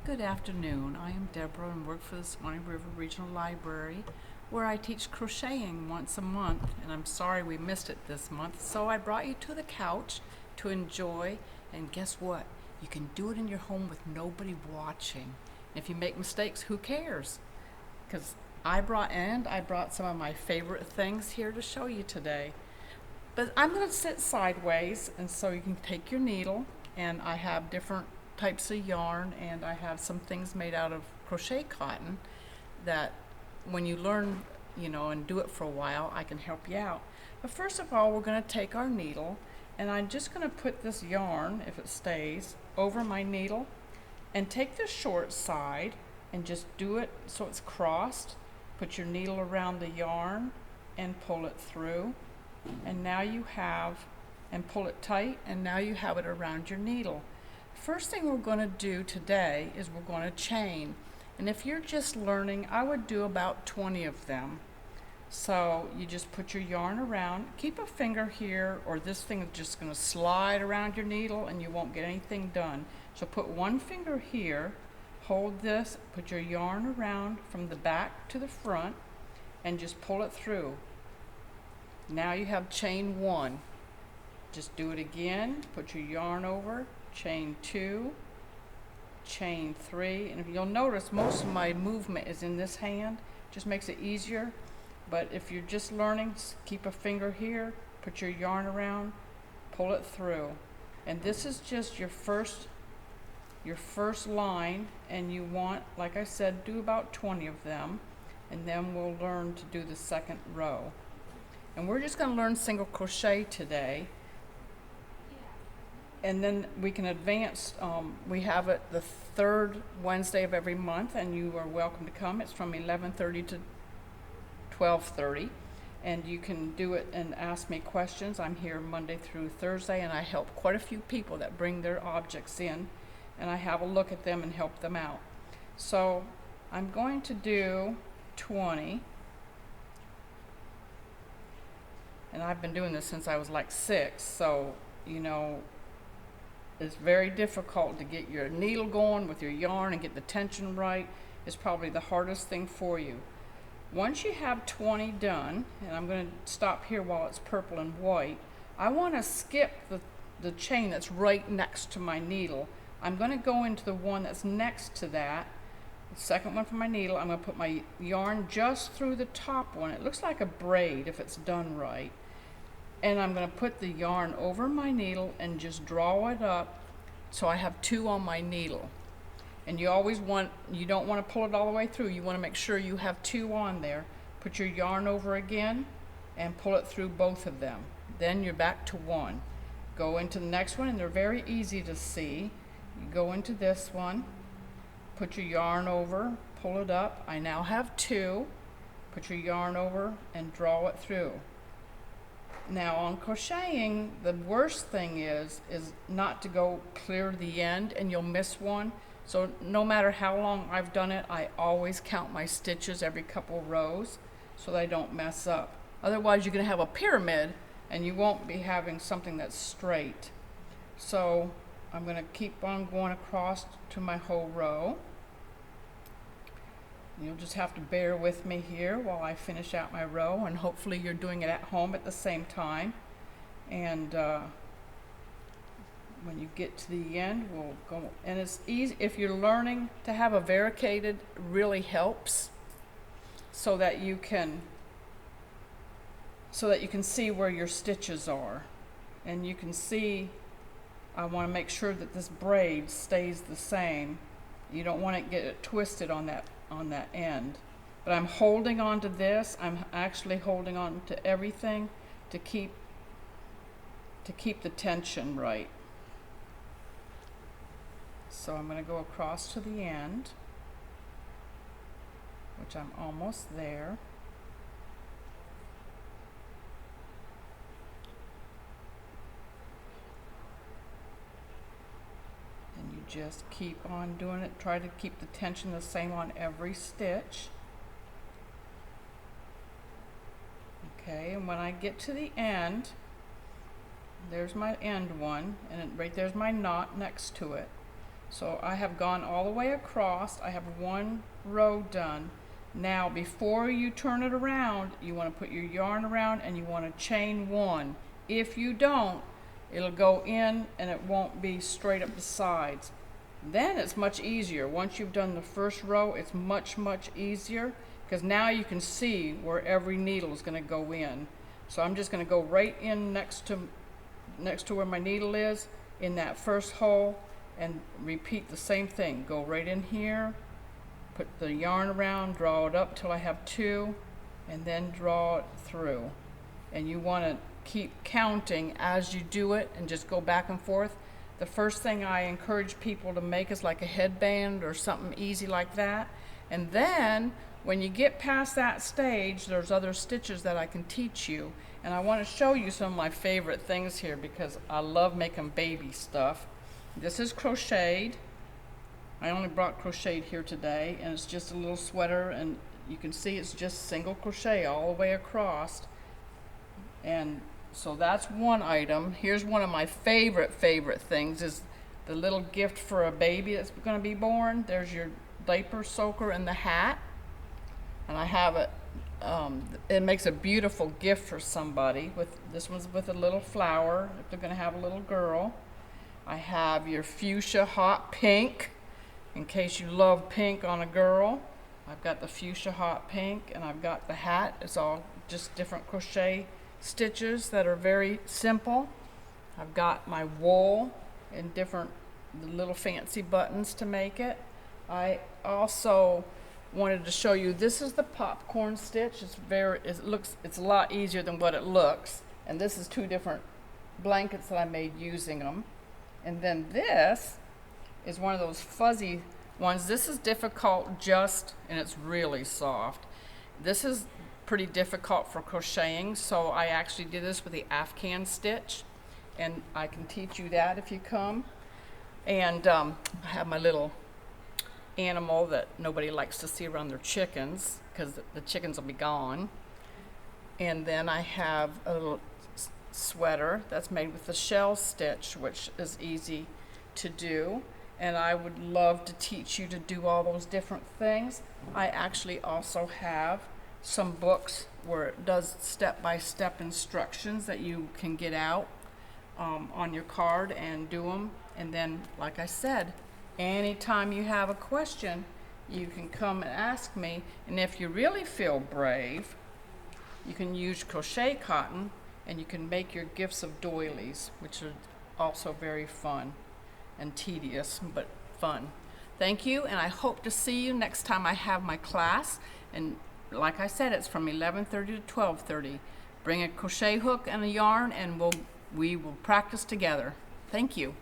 Good afternoon. I am Deborah and work for the Swanee River Regional Library, where I teach crocheting once a month, and I'm sorry we missed it this month, so I brought you to the couch to enjoy, and guess what? You can do it in your home with nobody watching. If you make mistakes, who cares? Because I brought some of my favorite things here to show you today. But I'm going to sit sideways, and so you can take your needle, and I have different types of yarn, and I have some things made out of crochet cotton that when you learn, and do it for a while, I can help you out. But first of all, we're going to take our needle, and I'm just going to put this yarn, if it stays, over my needle, and take the short side and just do it so it's crossed. Put your needle around the yarn and pull it through, and now you have, and pull it tight, and now you have it around your needle. First thing we're going to do today is we're going to chain, and if you're just learning, I would do about 20 of them. So you just put your yarn around, keep a finger here, or this thing is just going to slide around your needle and you won't get anything done. So put one finger here, hold this, put your yarn around from the back to the front, and just pull it through. Now you have chain one. Just do it again, put your yarn over, chain two, chain three, and if you'll notice, most of my movement is in this hand. Just makes it easier. But if you're just learning, keep a finger here, put your yarn around, pull it through. And this is just your first line, and you want, like I said, do about 20 of them, and then we'll learn to do the second row. And we're just going to learn single crochet today. And then we can advance. We have it the third Wednesday of every month, and you are welcome to come. It's from 11:30 to 12:30, and you can do it and ask me questions. I'm here Monday through Thursday, and I help quite a few people that bring their objects in, and I have a look at them and help them out. So I'm going to do 20, and I've been doing this since I was like 6, so it's very difficult to get your needle going with your yarn and get the tension right. It's probably the hardest thing for you. Once you have 20 done, and I'm going to stop here while it's purple and white, I want to skip the chain that's right next to my needle. I'm going to go into the one that's next to that, the second one from my needle. I'm going to put my yarn just through the top one. It looks like a braid if it's done right. And I'm going to put the yarn over my needle and just draw it up so I have 2 on my needle. And you don't want to pull it all the way through. You want to make sure you have 2 on there. Put your yarn over again and pull it through both of them. Then you're back to 1. Go into the next one, and they're very easy to see. You go into this one, put your yarn over, pull it up. I now have 2. Put your yarn over and draw it through. Now on crocheting, the worst thing is not to go clear to the end, and you'll miss one. So no matter how long I've done it, I always count my stitches every couple rows so that I don't mess up. Otherwise you're going to have a pyramid and you won't be having something that's straight. So I'm going to keep on going across to my whole row. You'll just have to bear with me here while I finish out my row, and hopefully you're doing it at home at the same time. And when you get to the end, we'll go, and it's easy. If you're learning, to have a variegated really helps, so that you can see where your stitches are. And you can see, I want to make sure that this braid stays the same. You don't want to get it twisted on that end. But I'm holding on to this. I'm actually holding on to everything to keep the tension right. So I'm going to go across to the end, which I'm almost there. And you just keep on doing it. Try to keep the tension the same on every stitch. Okay, and when I get to the end, there's my end one, and right there's my knot next to it. So I have gone all the way across. I have one row done. Now before you turn it around, you want to put your yarn around and you want to chain one. If you don't, it'll go in and it won't be straight up the sides. Then it's much easier. Once you've done the first row, it's much easier because now you can see where every needle is going to go in. So I'm just going to go right in next to where my needle is in that first hole and repeat the same thing. Go right in here, put the yarn around, draw it up till I have two, and then draw it through. And you want to keep counting as you do it and just go back and forth. The first thing I encourage people to make is like a headband or something easy like that. And then when you get past that stage, there's other stitches that I can teach you. And I want to show you some of my favorite things here because I love making baby stuff. This is crocheted. I only brought crocheted here today, and it's just a little sweater, and you can see it's just single crochet all the way across. And so that's one item. Here's one of my favorite things is the little gift for a baby that's going to be born. There's your diaper soaker and the hat. And I have it, it makes a beautiful gift for somebody. This one's with a little flower if they're going to have a little girl. I have your fuchsia hot pink in case you love pink on a girl. I've got the fuchsia hot pink, and I've got the hat. It's all just different crochet stitches that are very simple. I've got my wool in different little fancy buttons to make it. I also wanted to show you, this is the popcorn stitch. It's a lot easier than what it looks. And this is two different blankets that I made using them. And then this is one of those fuzzy ones. This is difficult and it's really soft. This is pretty difficult for crocheting, so I actually did this with the Afghan stitch, and I can teach you that if you come. And I have my little animal that nobody likes to see around their chickens because the chickens will be gone. And then I have a little sweater that's made with the shell stitch, which is easy to do, and I would love to teach you to do all those different things. I actually also have some books where it does step-by-step instructions that you can get out on your card and do them. And then, like I said, anytime you have a question, you can come and ask me. And if you really feel brave, you can use crochet cotton and you can make your gifts of doilies, which are also very fun and tedious, but fun. Thank you, and I hope to see you next time I have my class. And like I said, it's from 11:30 to 12:30. Bring a crochet hook and a yarn, and we will practice together. Thank you.